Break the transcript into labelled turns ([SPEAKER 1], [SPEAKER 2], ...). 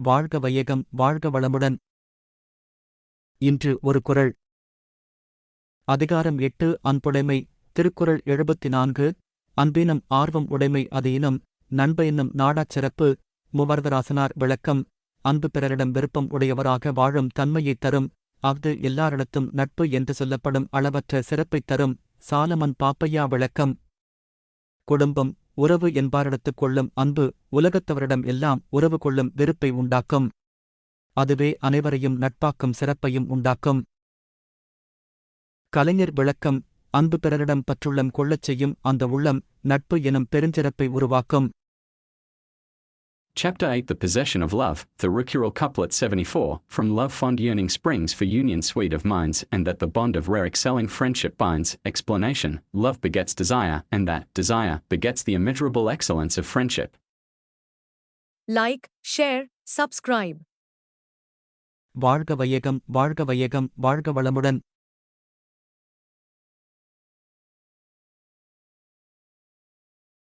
[SPEAKER 1] வாழ்க வையகம் வாழ்க வளமுடன். இன்று ஒரு குறள். அதிகாரம் 8 அன்புடைமை. திருக்குறள் 74. அன்பினும் ஆர்வம் உடைமை அது இனம் நண்ப என்னும் நாடாச் சிறப்பு. மூவர்தராசனார் விளக்கம். அன்பு பிறரிடம் விருப்பம் உடையவராக வாழும் தன்மையைத் தரும். அஃது எல்லாரிடத்தும் நட்பு என்று சொல்லப்படும் அளவற்ற சிறப்பைத் தரும். சாலமன் பாப்பையா விளக்கம். குடும்பம் உறவு என்பாரிடத்துக் கொள்ளும் அன்பு உலகத்தவரிடம் எல்லாம் உறவு கொள்ளும் வெறுப்பை உண்டாக்கும். அதுவே அனைவரையும் நட்பாக்கும் சிறப்பையும் உண்டாக்கும். கலைஞர் விளக்கம். அன்பு பிறரிடம் பற்றுள்ளம் கொள்ளச் செய்யும் அந்த உள்ளம் நட்பு எனும் பெருஞ்சிறப்பை உருவாக்கும்.
[SPEAKER 2] Chapter 8 The Possession of Love, the Rucural Couplet 74, From love fond yearning springs for union sweet of minds, and that the bond of rare excelling friendship binds. Explanation, love begets desire, and that desire begets the immeasurable excellence of friendship.
[SPEAKER 3] Like, share, subscribe.
[SPEAKER 1] வாழ்க வையகம் வாழ்க வையகம் வாழ்க வளமுடன்.